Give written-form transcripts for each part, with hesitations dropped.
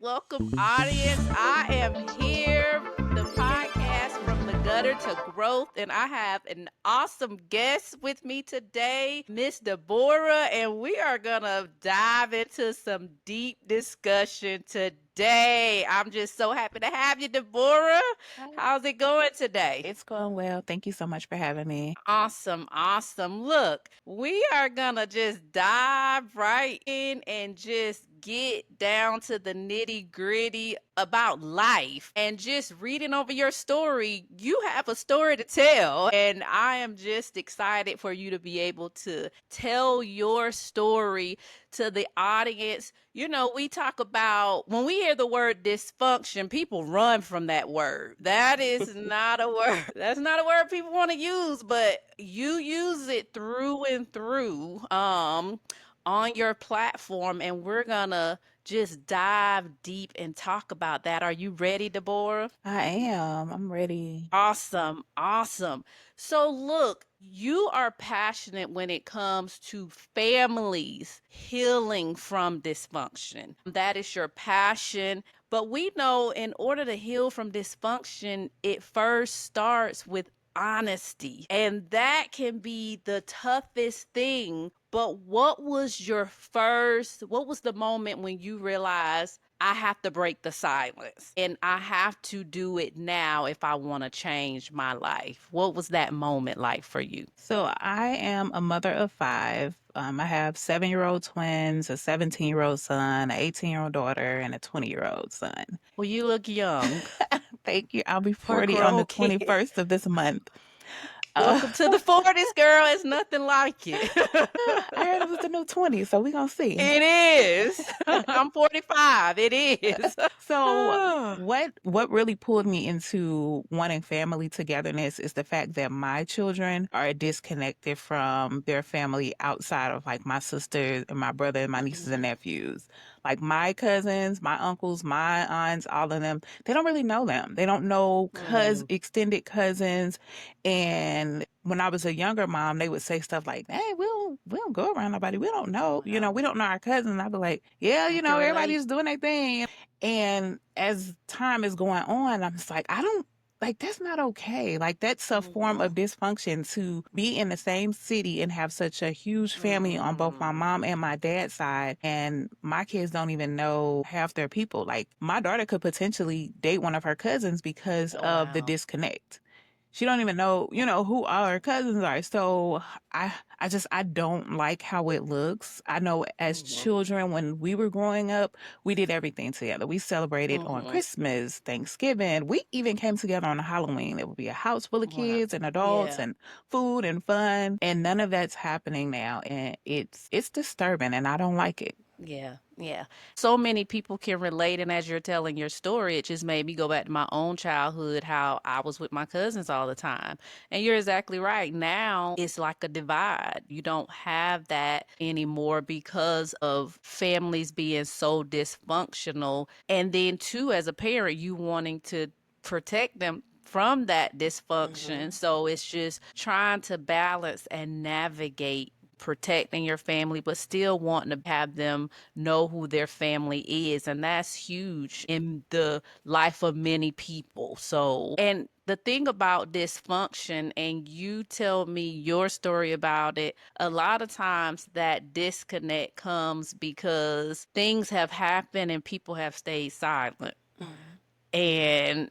Welcome, audience. I am here, the podcast from the gutter to growth, and I have an awesome guest with me today, Miss Deborah, and we are gonna dive into some deep discussion today. I'm just so happy to have you, Deborah. Hi. How's it going today? It's going well. Thank you so much for having me. Awesome, awesome. Look, we are gonna just dive right in and just get down to the nitty gritty about life. And just reading over your story, you have a story to tell. And I am just excited for you to be able to tell your story to the audience. We talk about when we hear the word dysfunction, people run from that word. That is not a word. That's not a word people want to use, but you use it through and through on your platform, and we're gonna just dive deep and talk about that. Are you ready, Deborah? I am. I'm ready. Awesome, awesome. So, look, you are passionate when it comes to families healing from dysfunction. That is your passion. But we know in order to heal from dysfunction, it first starts with honesty. And that can be the toughest thing. But what was the moment when you realized I have to break the silence and I have to do it now if I want to change my life? What was that moment like for you? So I am a mother of five. I have 7-year-old twins, a 17-year-old son, an 18-year-old daughter, and a 20-year-old son. Well, you look young Thank you. I'll be for 40 on grown the kids. 21st of this month. Uh, Welcome to the 40s, girl. It's nothing like it. I heard it was the new 20, so we're going to see. It is. I'm 45. It is. So what really pulled me into wanting family togetherness is the fact that my children are disconnected from their family outside of like my sisters and my brother and my nieces and Mhm. nephews. Like my cousins, my uncles, my aunts, all of them, they don't really know them. They don't know Mm. extended cousins. And when I was a younger mom, they would say stuff like, "Hey, we don't go around nobody. We don't know, Wow. we don't know our cousins." I'd be like, "Yeah, I can relate. everybody's doing their thing." And as time is going on, I'm just like, I don't like that's not okay. Like that's a form Mhm. of dysfunction to be in the same city and have such a huge family on both my Mm. mom and my dad's side. And my kids don't even know half their people. Like my daughter could potentially date one of her cousins because Oh, of the wow. disconnect. She don't even know, who all her cousins are. So I don't like how it looks. I know as Mhm. children when we were growing up, we did everything together. We celebrated on Mhm. Christmas, Thanksgiving. We even came together on Halloween. There would be a house full of Wow. kids and adults Yeah. and food and fun. And none of that's happening now. And it's disturbing and I don't like it. Yeah, yeah. So many people can relate, and as you're telling your story, it just made me go back to my own childhood, how I was with my cousins all the time. And you're exactly right. Now it's like a divide. You don't have that anymore because of families being so dysfunctional. And then, too, as a parent, you wanting to protect them from that dysfunction. So it's just trying to balance and navigate protecting your family, but still wanting to have them know who their family is. And that's huge in the life of many people. So, and the thing about dysfunction, and you tell me your story about it, a lot of times that disconnect comes because things have happened and people have stayed silent. Mhm. And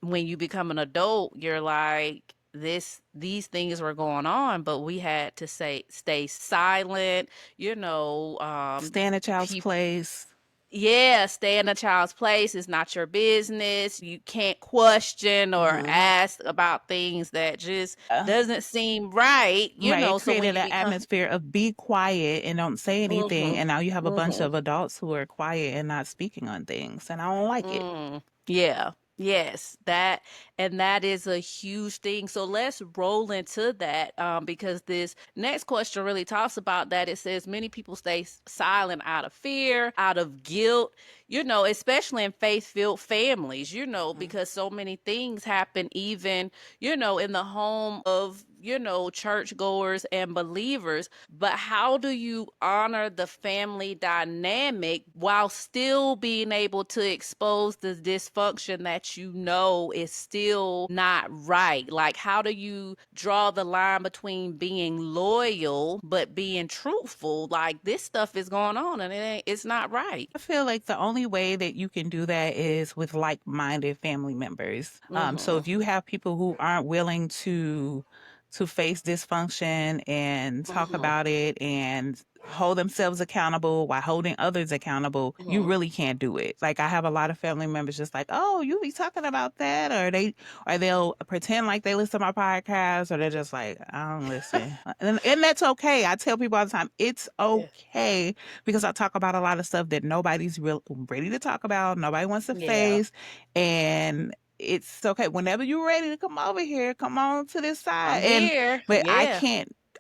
when you become an adult, you're like, these things were going on, but we had to say stay silent, you know, Stay in a child's people, place. yeah, stay in a child's place. It's not your business. You can't question or Mhm. ask about things that just Uh, doesn't seem right, Right, it so when created you an become atmosphere of be quiet and don't say anything. mhm, And now you have a bunch mhm. of adults who are quiet and not speaking on things. And I don't like it. Yeah. Yes, that is a huge thing. So let's roll into that because this next question really talks about that. It says many people stay silent out of fear, out of guilt, especially in faith-filled families, Mhm. because so many things happen even, in the home of churchgoers and believers, but how do you honor the family dynamic while still being able to expose the dysfunction that you know is still not right? Like, how do you draw the line between being loyal but being truthful? Like, this stuff is going on and it's not right. I feel like the only way that you can do that is with like-minded family members. So Mhm. if you have people who aren't willing to face dysfunction and talk Mhm. about it and hold themselves accountable while holding others accountable, you Mhm. really can't do it. Like I have a lot of family members just like, "Oh, you be talking about that," or they'll pretend like they listen to my podcast, or they're just like, "I don't listen," and that's okay. I tell people all the time, it's Yeah. okay because I talk about a lot of stuff that nobody's ready to talk about, nobody wants to Yeah. face, and it's okay. Whenever you're ready to come over here, come on to this I'm side. And here. but Yeah.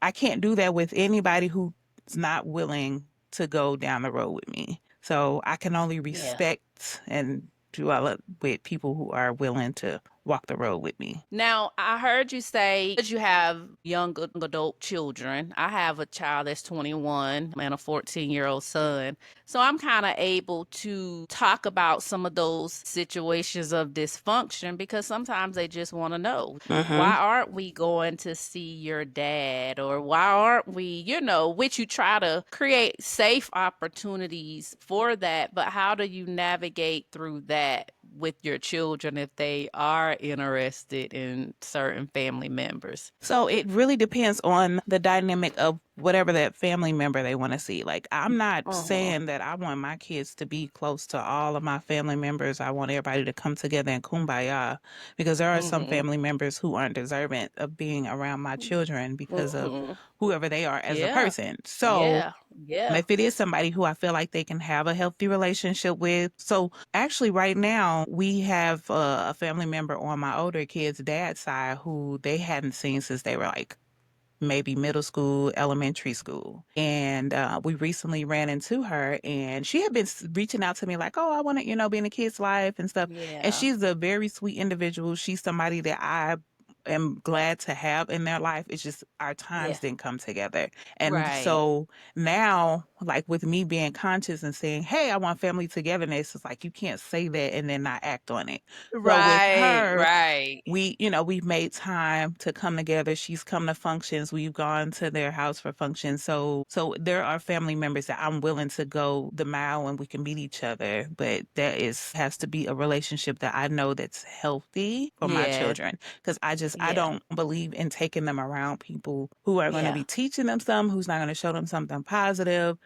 I can't do that with anybody who's not willing to go down the road with me. So I can only Yeah. respect and dwell with people who are willing to walk the road with me. Now, I heard you say that you have young adult children. I have a child that's 21 and a 14-year-old son. So I'm kind of able to talk about some of those situations of dysfunction because sometimes they just want to know, why Mm-hmm. aren't we going to see your dad? Or why aren't we, which you try to create safe opportunities for that. But how do you navigate through that with your children if they are interested in certain family members? So it really depends on the dynamic of whatever that family member they want to see. Like, I'm not Uh-huh. saying that I want my kids to be close to all of my family members. I want everybody to come together and kumbaya because there are some Mhm. family members who aren't deserving of being around my children because of Mhm. whoever they are as a Yeah. person. So Yeah. Yeah. if it is somebody who I feel like they can have a healthy relationship with. So actually right now we have a family member on my older kids' dad's side who they hadn't seen since they were like maybe middle school, elementary school. And we recently ran into her and she had been reaching out to me like, oh, I want to, be in a kid's life and stuff. And Yeah. she's a very sweet individual. She's somebody that I am glad to have in their life. It's just our Yeah. times didn't come together. And Right. so now, like with me being conscious and saying, hey, I want family togetherness, it's like you can't say that and then not act on it. So with Right. her, Right. we've made time to come together. She's come to functions. We've gone to their house for functions. So there are family members that I'm willing to go the mile and we can meet each other. But that has to be a relationship that I know that's healthy for my Yeah. children. Because I Yeah. don't believe in taking them around people who are going to Yeah. be teaching them something, who's not going to show them something positive.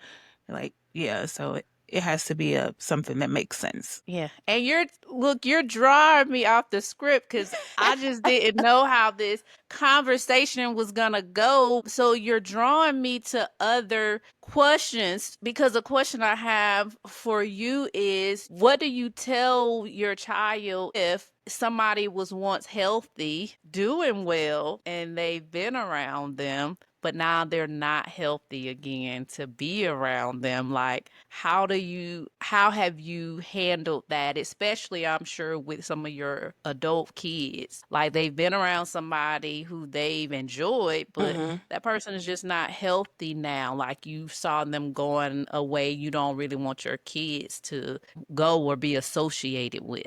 Like, yeah, so it has to be something that makes sense. Yeah. And you're drawing me off the script because I just didn't know how this conversation was gonna go. So you're drawing me to other questions because the question I have for you is, what do you tell your child if somebody was once healthy, doing well, and they've been around them, but now they're not healthy again to be around them? Like, how have you handled that, especially I'm sure with some of your adult kids? Like, they've been around somebody who they've enjoyed, but Mm-hmm. that person is just not healthy now. Like, you saw them going away you don't really want your kids to go or be associated with.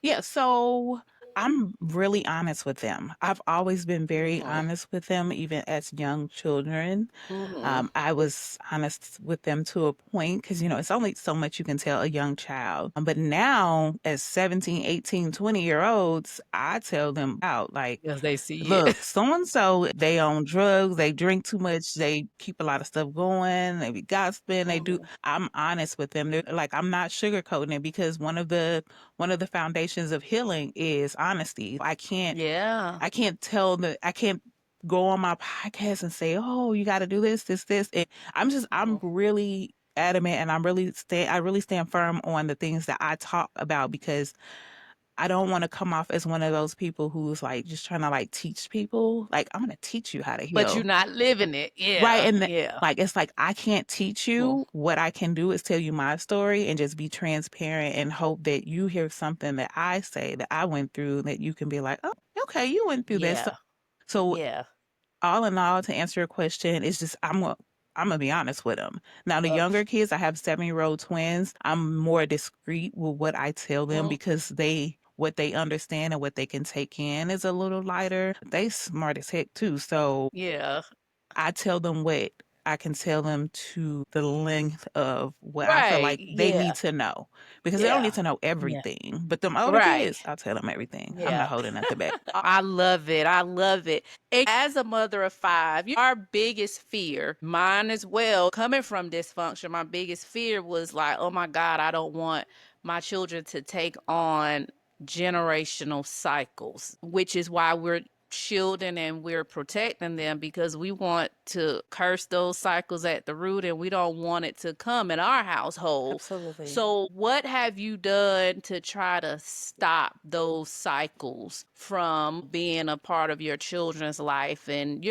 Yeah, so I'm really honest with them. I've always been very Mhm. honest with them, even as young children. Mhm. I was honest with them to a point because, it's only so much you can tell a young child. But now, as 17, 18, 20-year olds, I tell them out like, Because they see it. look, so and so, they on drugs, they drink too much, they keep a lot of stuff going, they be gossiping, they do. Mhm. I'm honest with them. They're like, I'm not sugarcoating it because one of the foundations of healing is honesty. Yeah. I can't go on my podcast and say, oh, you got to do this, this, this. And I'm Mhm. really adamant and I really stand firm on the things that I talk about because I don't want to come off as one of those people who's like just trying to like teach people. Like, I'm going to teach you how to But you're heal. not living it. Right. Yeah. And Yeah. like, it's like, I can't teach Mhm. you. What I can do is tell you my story and just be transparent and hope that you hear something that I say that I went through that you can be like, oh, okay, you went through this. Yeah. So Yeah. All in all, to answer your question, it's just I'm gonna be honest with them. Now, the younger kids, I have 7-year-old twins. I'm more discreet with what I tell them Mhm. because what they understand and what they can take in is a little lighter. They smart as heck too. So Yeah. I tell them what I can tell them to the length of what I feel Right. like they Yeah. need to know because they don't need Yeah. to know Yeah. everything. But them older Right. kids, I'll tell them everything. I'm not Yeah. holding nothing back. I love it. I love it. And as a mother of five, our biggest fear, mine as well, coming from dysfunction, my biggest fear was like, oh my God, I don't want my children to take on generational cycles, which is why we're shielding and we're protecting them because we want to curse those cycles at the root and we don't want it to come in our household. Absolutely. So, what have you done to try to stop those cycles from being a part of your children's life? And,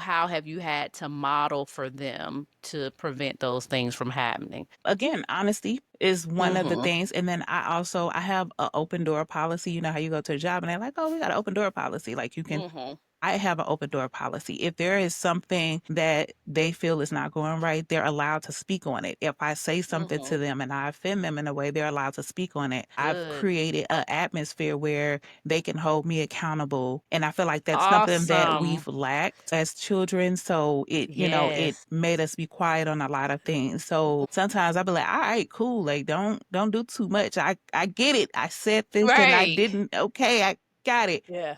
how have you had to model for them to prevent those things from happening? Again, honesty is one of the Mm-hmm. things. And then I have an open door policy. You know how you go to a job and they're like, oh, we got an open door policy. Like you can Mm-hmm. I have an open door policy. If there is something that they feel is not going right, they're allowed to speak on it. If I say something Mm-hmm. to them and I offend them in a way, they're allowed to speak on it. I've Good. created an atmosphere where they can hold me accountable. And I feel like that's something that Awesome. we've lacked as children. So it Yes. made us be quiet on a lot of things. So sometimes I'll be like, all right, cool. Like don't do too much. I get it. I said this and I Right. didn't. Okay, I got it. Yeah.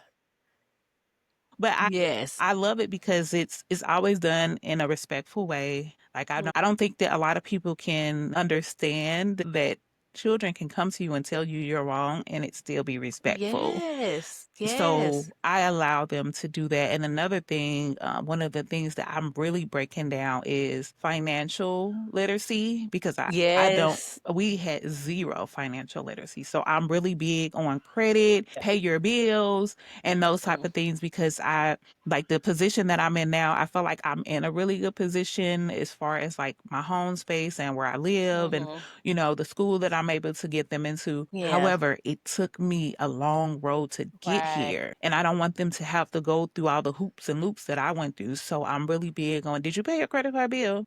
But Yes. I love it because it's always done in a respectful way. Like I don't think that a lot of people can understand that children can come to you and tell you you're wrong and it still be respectful. Yes. So Yes. I allow them to do that. And another thing, one of the things that I'm really breaking down is financial literacy because I don't, Yes. we had zero financial literacy. So I'm really big on credit, Yeah. pay your bills, and those type Mm-hmm. of things because like the position that I'm in now, I feel like I'm in a really good position as far as like my home space and where I live and Mm-hmm. the school that I'm able to get them into. Yeah. However, it took me a long road to get Right. here. And I don't want them to have to go through all the hoops and loops that I went through. So I'm really big on, did you pay your credit card bill?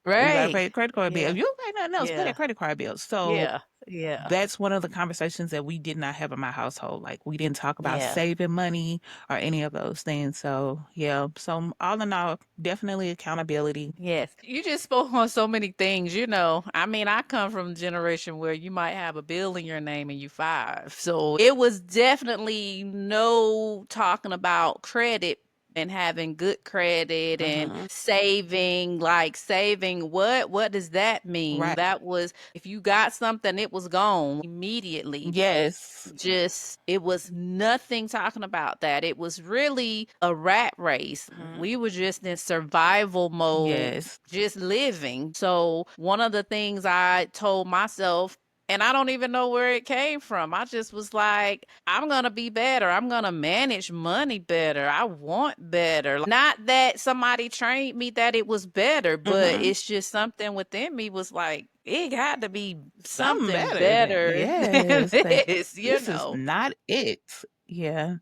You got to Right. pay your credit card bill. Yeah. If you don't pay nothing else, pay Yeah. that credit card bill. So Yeah. Yeah. that's one of the conversations that we did not have in my household. Like we didn't talk about Yeah. saving money or any of those things. So yeah. So all in all, definitely accountability. Yes. You just spoke on so many things. I mean, I come from a generation where you might have a bill in your name and you five. So it was definitely no talking about credit and having good credit and Hmm. saving, like saving what does that mean? Right. That was if you got something, it was gone immediately. Yes. Just it was nothing talking about that. It was really a rat race. Mhm. We were just in survival mode, Yes. just living. So one of the things I told myself, and I don't even know where it came from. I just was like, I'm going to be better. I'm going to manage money better. I want better. Not that somebody trained me that it was better, but Hmm. it's just something within me was like, it got to be Something something better than better than yes. Like this, you this is know. not it. Yeah.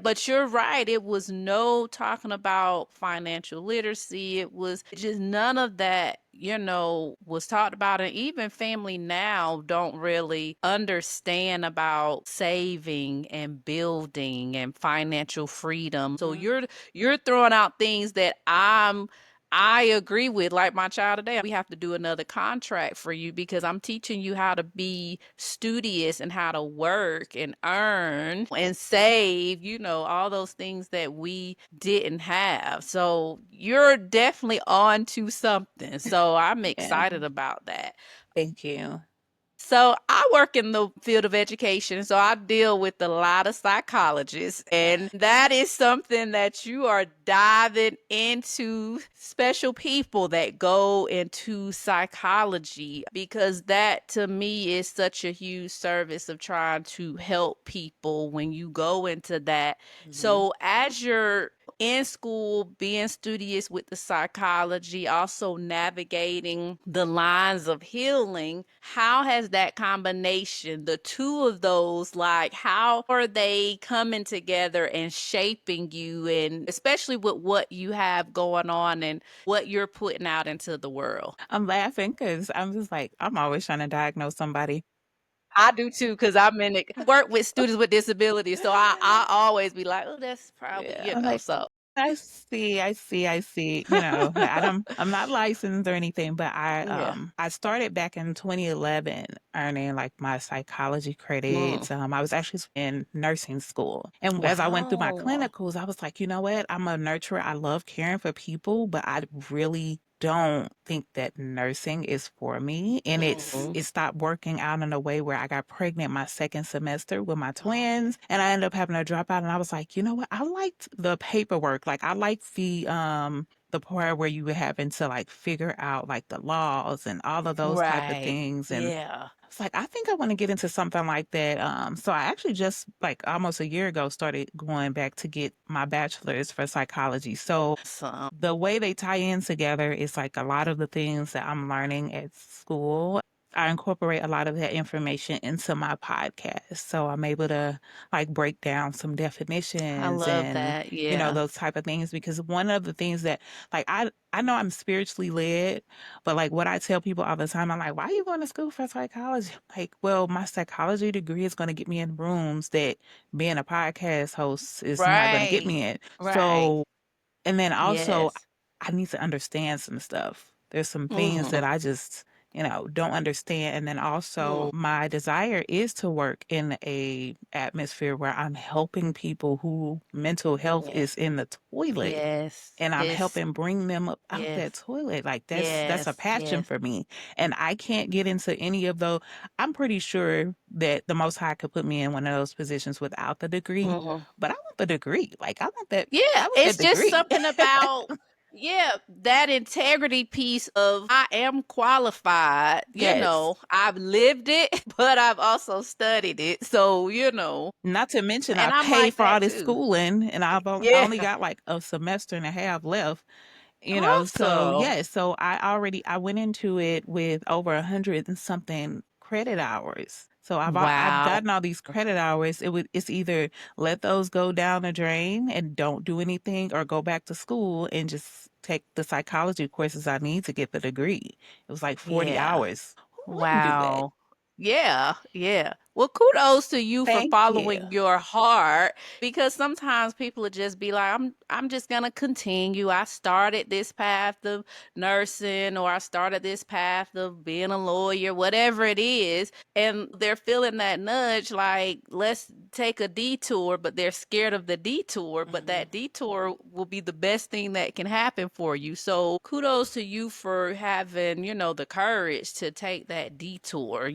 But you're right. It was no talking about financial literacy. It was just none of that, was talked about. And even family now don't really understand about saving and building and financial freedom. So Mhm. you're throwing out things that I agree with, like my child today. We have to do another contract for you because I'm teaching you how to be studious and how to work and earn and save, all those things that we didn't have. So you're definitely on to something. So I'm Yeah. excited about that. Thank you. So I work in the field of education, so I deal with a lot of psychologists, and that is something that you are diving into special people that go into psychology because that to me is such a huge service of trying to help people when you go into that. Mhm. So as you're In school, being studious with the psychology, also navigating the lines of healing, how has that combination, the two of those, like how are they coming together and shaping you, and especially with what you have going on and what you're putting out into the world? I'm laughing because I'm just like, I'm always trying to diagnose somebody. I do too, because I'm in it, work with students with disabilities. So I always be like, oh, that's probably, Yeah, I'm like, so I see. I'm not licensed or anything, but yeah. I started back in 2011 earning like my psychology Mm. credits. I was actually in nursing school. And as I went through my Wow. clinicals, I was like, you know what? I'm a nurturer. I love caring for people, but I really don't think that nursing is for me. And Mhm. it stopped working out in a way where I got pregnant my second semester with my Okay. twins and I ended up having to drop out. And I was like, you know what? I liked the paperwork. Like I liked the part where you were having to like figure out like the laws and all of those type of Right. things. And Yeah. I was like, I think I want to get into something like that. So I actually just like almost a year ago started going back to get my bachelor's for psychology. So So, the way they tie in together is like a lot of the things that I'm learning at school. I incorporate a lot of that information into my podcast. So I'm able to like break down some I definitions love and, that. Yeah. those type of things because one of the things that like I know I'm spiritually led, but like what I tell people all the time, I'm like, why are you going to school for psychology? Like, well, my psychology degree is going to get me in rooms that being a podcast host is not going to get Right. me in. Right. So and then also, Yes. I need to understand some stuff. There's some things Mhm. that I just, don't understand. And then Mm. also my desire is to work in a atmosphere where I'm helping people who mental health Yes. is in the toilet Yes. and I'm Yes. helping bring them up out Yes. that toilet. Like that's a Yes. passion Yes. for me. And I can't get into any of those. I'm pretty sure that the most high could put me in one of those positions without the degree, Mhm. but I want the degree. Like Yeah, I want that it's just degree. something about, yeah, that integrity piece of I am qualified, Yes. I've lived it, but I've also studied it. So, Not to mention I and I'm pay like for all that this too. schooling and I Yeah. only got like a semester and a half left, So Awesome. yeah, so I went into it with over 100 and something credit hours. So I've Wow. gotten all these credit hours. It's either let those go down the drain and don't do anything or go back to school and just take the psychology courses I need to get the degree. It was like 40 Yeah. hours. Who wouldn't do that? Wow. Yeah, yeah. Well, kudos to you for Thank you. following your heart, because sometimes people would just be like, I'm just gonna continue. I started this path of nursing, or I started this path of being a lawyer, whatever it is, and they're feeling that nudge like, let's take a detour, but they're scared of the detour, but Mhm. that detour will be the best thing that can happen for you. So kudos to you for having, the courage to take that detour.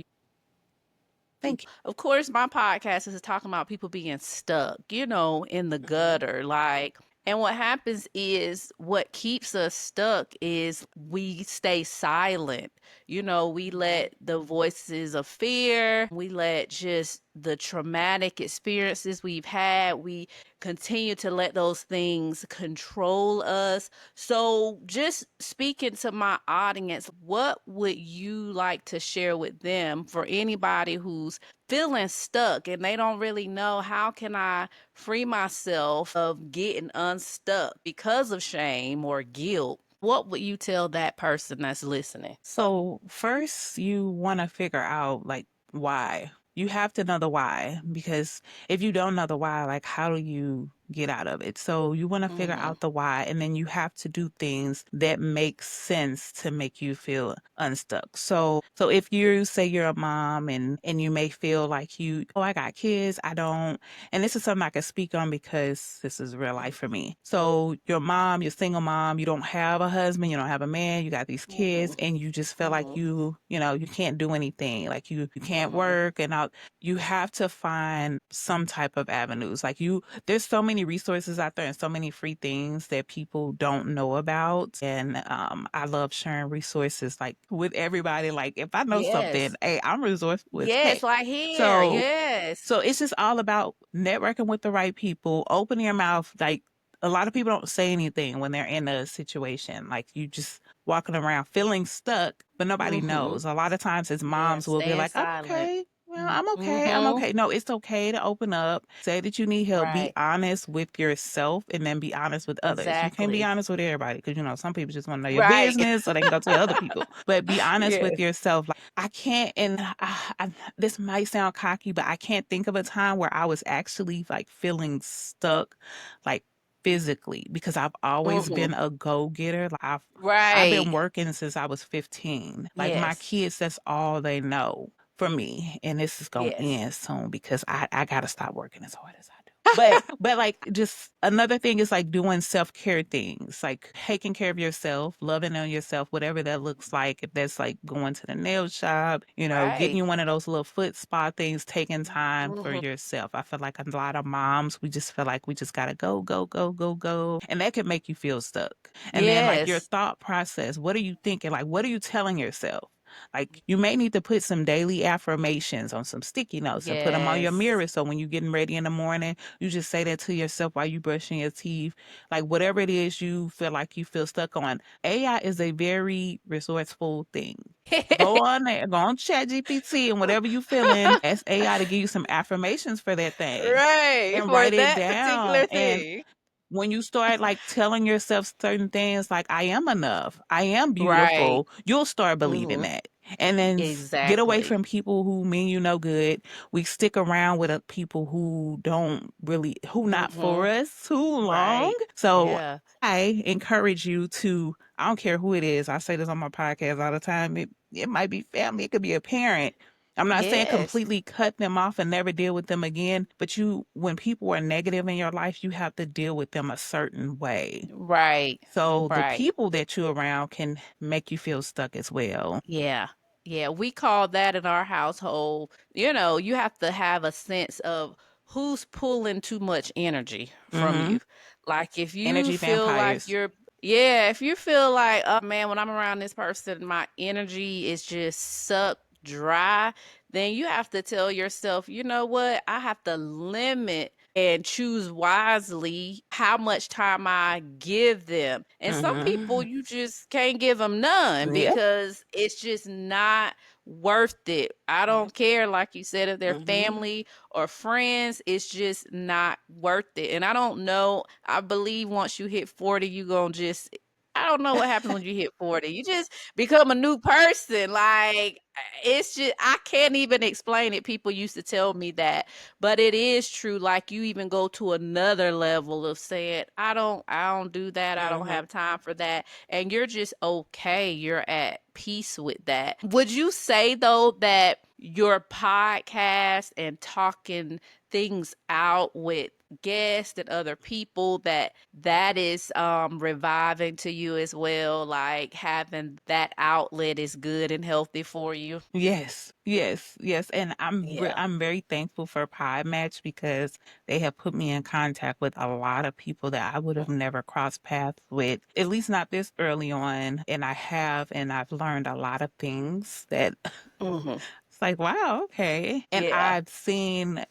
Thank you. Of course, my podcast is talking about people being stuck, in the Mhm. gutter. Like, and what happens is what keeps us stuck is we stay silent. We Mhm. let the voices of fear, we let just the traumatic experiences we've had, we continue to let those things control us. So, just speaking to my audience, what would you like to share with them for anybody who's feeling stuck and they don't really know, how can I free myself of getting unstuck because of shame or guilt? What would you tell that person that's listening? So first you want to figure out like why. You have to know the why because if you don't know the why, like how do you get out of it? So you want to figure Mhm. out the why and then you have to do things that make sense to make you feel unstuck. So if you say you're a mom and you may feel like oh, I got kids, I don't, and this is something I can speak on because this is real life for me. So you're a mom, you're a single mom, you don't have a husband, you don't have a man, you got these kids, Mhm. and you just feel like Mhm. you can't do anything, like you can't Mhm. work and all. You have to find some type of avenues. There's so many resources out there and so many free things that people don't know about. And I love sharing resources like with everybody. Like if I know something, Yes. hey, I'm resourceful as Yes, heck. like here. So Yes. so it's just all about networking with the right people, opening your mouth. Like a lot of people don't say anything when they're in a situation. Like you just walking around feeling stuck, but nobody Mhm. knows. A lot of times as Yeah, moms will be staying like, I'm silent. okay. Well, Mm, I'm okay. I'm mhm. okay. No, it's okay to open up, say that you need help, be Right. honest with yourself, and then be honest with others. You can't be Exactly. honest with everybody because, some people just want to know your Right. business so they can go tell other people. But be honest with Yes. yourself. Like, I can't, and this might sound cocky, but I can't think of a time where I was actually like feeling stuck, like physically, because I've always Mhm. been a go-getter. Like I've Right. been working since I was 15. Like my Yes. kids, that's all they know from me. And this is gonna Yes. end soon because I gotta stop working as hard as I do. But like just another thing is like doing self-care things, like taking care of yourself, loving on yourself, whatever that looks like. If that's like going to the nail shop, getting Right. you one of those little foot spa things, taking time for Mhm. yourself. I feel like a lot of moms, we just feel like we just gotta go, go, go, go, go. And that can make you feel stuck. And then like your Yes. thought process, what are you thinking? Like, what are you telling yourself? Like you may need to put some daily affirmations on some sticky notes and put them on your Yes. mirror. So when you're getting ready in the morning, you just say that to yourself while you brushing your teeth. Like whatever it is you feel like you feel stuck on. AI is a very resourceful thing. Go on there, go on ChatGPT and whatever you feeling, ask AI to give you some affirmations for that thing Right, and for write it that down. particular And thing. when you start like telling yourself certain things like I am enough, I am Right. beautiful, you'll start believing Mhm. that. And then get away Exactly. from people who mean you no good. We stick around with people who don't really, who not for Mhm. us too long. Right. So Yeah. I encourage you to, I don't care who it is. I say this on my podcast all the time. It might be family, it could be a parent. I'm not saying Yes. completely cut them off and never deal with them again, but when people are negative in your life, you have to deal with them a certain way. Right. So the Right. people that you're around can make you feel stuck as well. Yeah. Yeah, we call that in our household, you have to have a sense of who's pulling too much energy from Hmm. you. Like if you Energy feel like vampires. you're yeah, if you feel like, oh man, when I'm around this person, my energy is just sucked dry, then you have to tell yourself, you know what? I have to limit and choose wisely how much time I give them. And some people Hmm. you just can't give them none Yep. because it's just not worth it. I Yep. don't care, like you said, if they're Hmm. family or friends, it's just not worth it. And I don't know, I believe once you hit 40, you gonna just I don't know what happens when you hit 40. You just become a new person. Like it's just I can't even explain it. People used to tell me that, but it is true. Like you even go to another level of saying, I don't do that. I don't Hmm. have time for that. And you're just okay. You're at peace with that. Would you say though that your podcast and talking things out with guests and other people that is reviving to you as well, like having that outlet is good and healthy for you? Yes, yes, yes, and Yeah. I'm very thankful for Pie Match because they have put me in contact with a lot of people that I would have never crossed paths with, at least not this early on. And I've learned a lot of things that Mhm. it's like, wow, okay. And Yeah. I've seen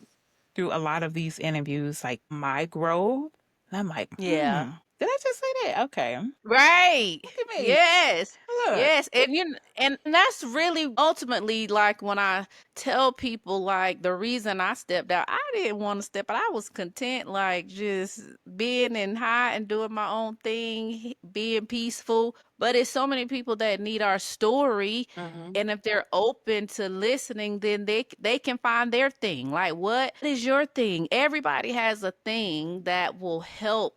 through a lot of these interviews like my growth, and I'm like, Yeah. did I just say that? Okay, Right. look at me, Yes. look. Yes, and and that's really ultimately like when I tell people like the reason I stepped out, I didn't want to step out. I was content like just being in high and doing my own thing, being peaceful. But it's so many people that need our story, Hmm. and if they're open to listening, then they can find their thing. Like what is your thing? Everybody has a thing that will help,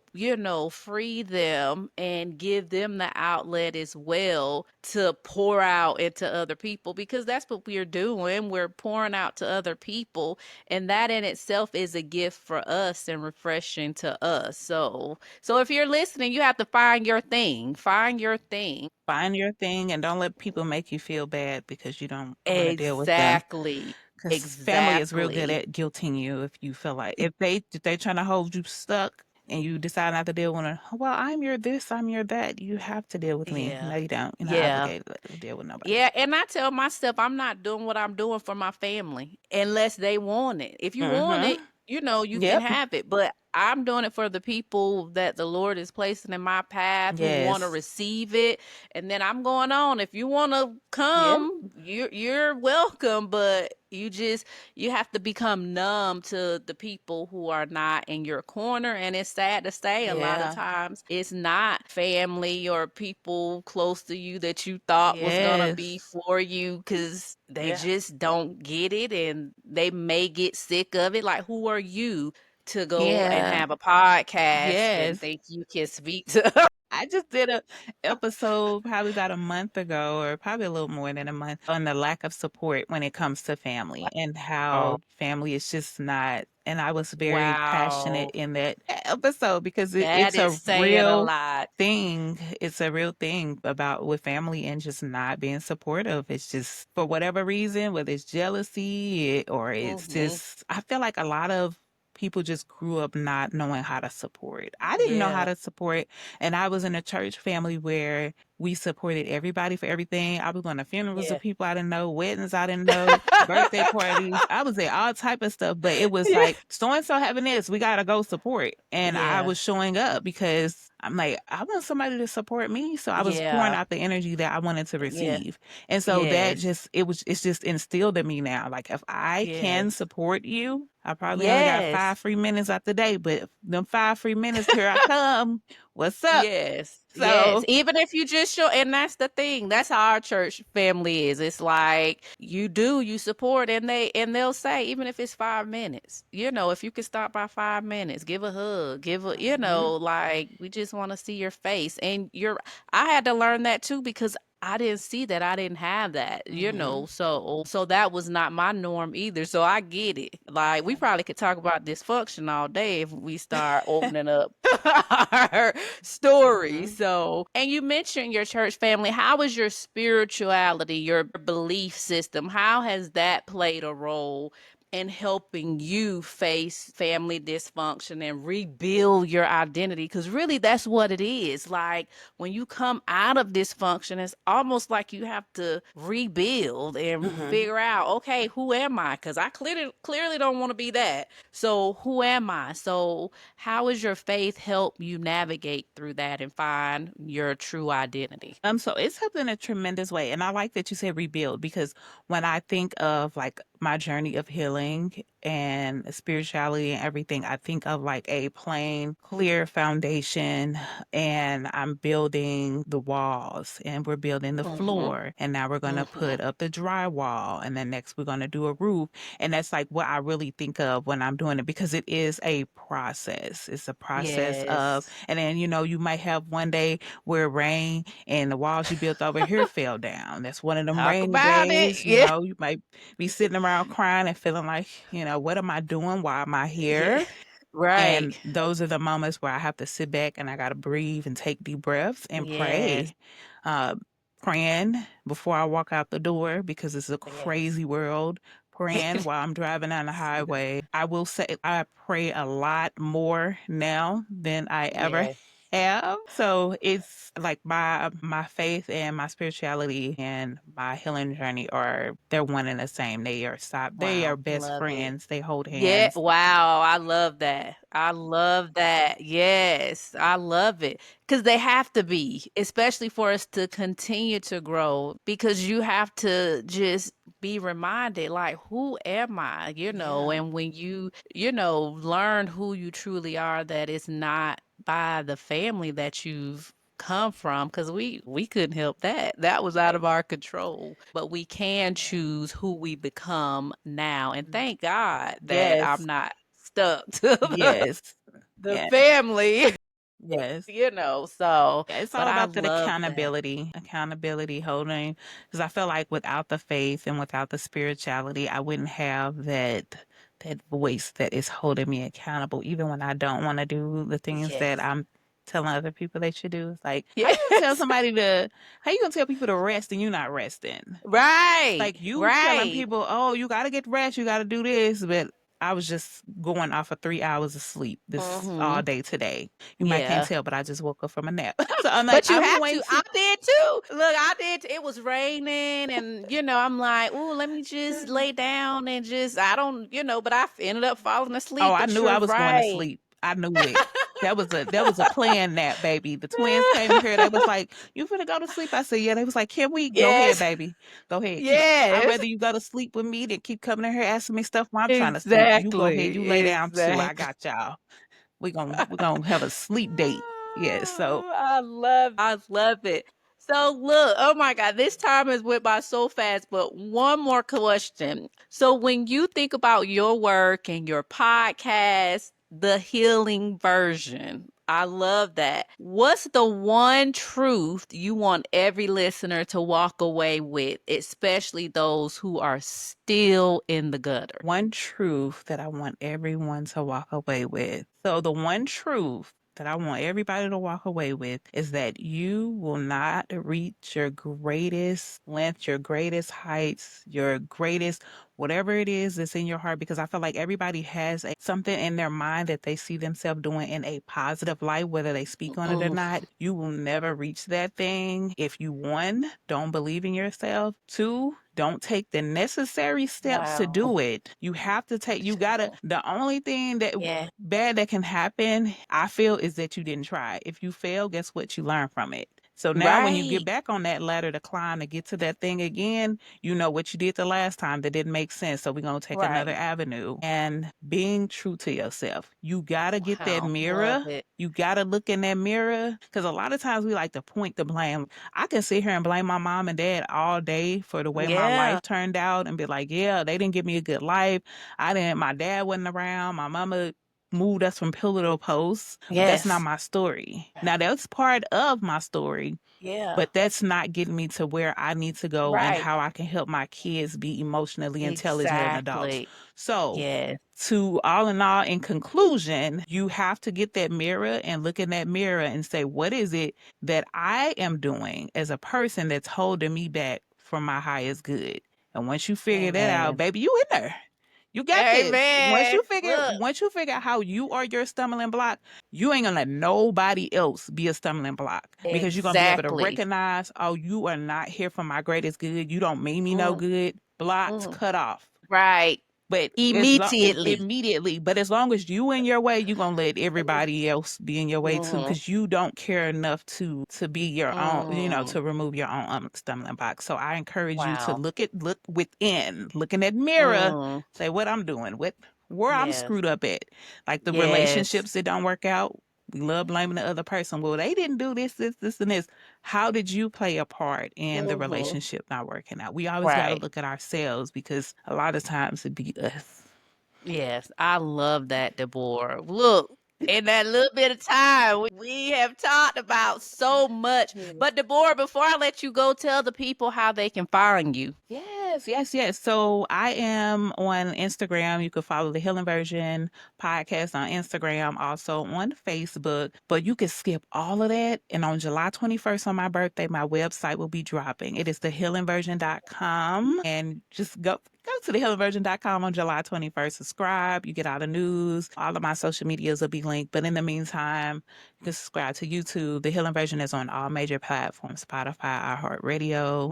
free them and give them the outlet as well to pour out into other people because that's what we're doing. We're pouring out to other people, and that in itself is a gift for us and refreshing to us. So if you're listening, you have to find your thing. Find your thing. Find your thing and don't let people make you feel bad because you don't want to deal with them. Exactly. Because family is real good Exactly. at guilting you if you feel like if they trying to hold you stuck and you decide not to deal with it. Well, I'm your this, I'm your that. You have to deal with me. Yeah. No, you don't. You're not Yeah. obligated to deal with nobody. Yeah, and I tell myself I'm not doing what I'm doing for my family unless they want it. If you want it, Mm-hmm. you can Yep. have it. But I'm doing it for the people that the Lord is placing in my path who want to Yes. receive it. And then I'm going on. If you want to Yep. come, you're welcome, but you have to become numb to the people who are not in your corner. And it's sad to say, a lot of Yeah. times it's not family or people close to you that you thought was gonna be Yes. for you, because they Yeah. just don't get it and they may get sick of it. Like, who are you to go and Yeah. have a podcast and Yes. think you can speak to? I just did a episode probably about a month ago, or probably a little more than a month, on the lack of support when it comes to family and Wow. how family is just not. And I was very passionate Wow. in that episode because That it's is a saying a real lot. thing. It's a real thing about with family and just not being supportive. It's just for whatever reason, whether it's jealousy or it's Hmm. just, I feel like a lot of people just grew up not knowing how to support. I didn't know how Yeah. to support, and I was in a church family where we supported everybody for everything. I was going to funerals of Yeah. people I didn't know, weddings I didn't know, birthday parties. I was at all type of stuff, but it was Yeah. like so and so having this, we gotta go support. And I Yeah. was showing up because I'm like, I want somebody to support me. So I was pouring Yeah. out the energy that I wanted to Yeah. receive. And so that Yes. just it's just instilled in me now. Like if I can Yes. support you, I probably only got five Yes. free minutes out the day, but them 5 free minutes, here I come. What's up? Yes. Yes. So, Even if you just show, and that's the thing. That's how our church family is. It's like you support, and they'll say, even if it's 5 minutes, if you could stop by 5 minutes, give a hug, mhm, like, we just want to see your face. And I had to learn that too, because I didn't see that. I didn't have that, mhm. so that was not my norm either. So I get it. Like, we Yeah. probably could talk about dysfunction all day if we start opening up our story. Mhm. So, and you mentioned your church family. How is your spirituality, your belief system? How has that played a role in helping you face family dysfunction and rebuild your identity? Because really, that's what it is. Like, when you come out of dysfunction, it's almost like you have to rebuild and Mhm. figure out, okay, who am I? Because I clearly don't want to be that. So, who am I? So, how has your faith helped you navigate through that and find your true identity? So it's helped in a tremendous way. And I like that you said rebuild because when I think of like my journey of healing and spirituality and everything, I think of like a plain, clear foundation, and I'm building the walls and we're building the Mm-hmm. floor. And now we're going to Mm-hmm. put up the drywall. And then next we're going to do a roof. And that's like what I really think of when I'm doing it because it is a process. It's a process of, Yes. and then, you might have one day where it rain and the walls you built over here fell down. That's one of them Talk rainy about it. days. Yeah. You might be sitting around crying and feeling like, what am I doing? Why am I Yeah. here? Right. And those are the moments where I have to sit back and I got to breathe and take deep breaths and Yes. pray. Uh, Praying before I walk out the door because it's a Yes. crazy world. Praying while I'm driving down the highway. I will say I pray a lot more now than I ever Yes. have. So it's like my faith and my spirituality and my healing journey they're one and the same. They are Wow. best Love it. friends. They hold Yeah, hands. wow, I love that. I love that. Yes, I love it. Because they have to be, especially for us to continue to grow, because you have to just be reminded, like, who am I? Yeah. And when learn who you truly are, that it's not by the family that you've come from, because we couldn't help that. That was out Right. of our control. But we can Yeah. choose who we become now. And Mhm. thank God that I'm Yes. not stuck to Yes. the Yeah. family, Yes. so, Yeah, it's but all I about that love that. accountability, holding. Because I feel like without the faith and without the spirituality, I wouldn't have that voice that is holding me accountable, even when I don't want to do the things that Yes. I'm telling other people they should do. It's like, Yes. how you gonna tell people to rest and you're not resting? Right. Like you telling Right. people, oh, you gotta get rest, you gotta do this, but I was just going off of 3 hours of sleep this all Mhm. day today. You might can't Yeah. tell, but I just woke up from a nap. So I'm like, But you I've been have waiting to. I to. did too. Look, I did. It was raining, and I'm like, "Ooh, let me just lay down and just." I don't, but I ended up falling Oh, asleep. I But knew you're I was going to right. sleep. I knew it. That was a planned nap, baby. The twins came in here. They was like, "You finna go to sleep?" I said, "Yeah." They was like, "Can we go ahead, Yes. baby? Go ahead. Keep. I'd Yes. rather you go to sleep with me than keep coming in here asking me stuff while I'm trying to sleep. You go ahead. You Exactly. lay down too. I Exactly. got y'all. We gonna have a sleep date. Yeah. So I love it. So look, oh my God, this time has went by so fast, but one more question. So when you think about your work and your podcast, the healing version, I love that. What's the one truth you want every listener to walk away with, especially those who are still in the gutter? one truth that I want everyone to walk away with. So, the one truth that I want everybody to walk away with is that you will not reach your greatest length, your greatest heights, your greatest whatever it is that's in your heart, because I feel like everybody has something in their mind that they see themselves doing in a positive light, whether they speak on it or Mm, not. You will never reach that thing if you, one, don't believe in yourself, two, don't take the necessary steps to wow. do it. You have to take, you gotta, the only thing that Yeah. bad that can happen, I feel, is that you didn't try. If you fail, guess what? You learn from it. So now when you get Right. back on that ladder to climb to get to that thing again, you know what you did the last time that didn't make sense. So we're going to take another Right. avenue. And being true to yourself. You got to get that Wow. Love mirror. it. You got to look in that mirror, because a lot of times we like to point the blame. I can sit here and blame my mom and dad all day for the way my Yeah. life turned out and be like, yeah, they didn't give me a good life. I didn't, my dad wasn't around. My mama moved us from pillar to post, but that's not Yes. my story. Now, that's part of my story, Yeah. but that's not getting me to where I need to go and Right. how I can help my kids be emotionally intelligent and adults. Exactly. So, Yes. to all in all, in conclusion, you have to get that mirror and look in that mirror and say, what is it that I am doing as a person that's holding me back from my highest good? And once you figure that out, Amen. baby, you in there. You got this. Amen. Look. Once you figure out how you are your stumbling block, you ain't gonna let nobody else be a stumbling block, because you're gonna be able to Exactly. recognize, oh, you are not here for my greatest good. You don't mean me no Mm, good. Blocked, mm. cut off. Right. But Immediately. immediately, but as long as you in your way, you're gonna let everybody else be in your way too, Mm, because you don't care enough to be your own, mm. to remove your own stumbling block. So I encourage you to Wow. look within, look in that mirror, Mm. say what I'm doing, what where I'm Yes. screwed up at, like the Yes. relationships that don't work out. We love blaming the other person. Well, they didn't do this, and this. How did you play a part in the Hmm. relationship not working out? We always got to Right. look at ourselves, because a lot of times it be us. Yes, I love that, Deborah. Look, in that little bit of time, we have talked about so much. Yes. But Deborah, before I let you go, tell the people how they can find you. Yes, yes, yes. So I am on Instagram. You can follow the Healing Version podcast on Instagram, also on Facebook. But you can skip all of that. And on July 21st, on my birthday, my website will be dropping. It is thehealingversion.com. And just go to thehealingversion.com on July 21st. Subscribe. You get all the news. All of my social medias will be linked. But in the meantime, you can subscribe to YouTube. The Healing Version is on all major platforms: Spotify, iHeartRadio,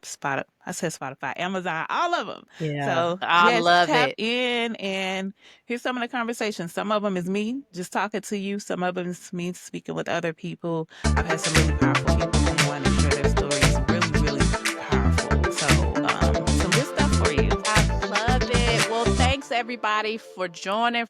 I said Spotify, Amazon, all of them. Yeah. So, I yes, love tap it. in and hear some of the conversations. Some of them is me just talking to you, some of them is me speaking with other people. I've had some really powerful people come on and share their stories. Really, really powerful. So, some good stuff for you. I love it. Well, thanks everybody for joining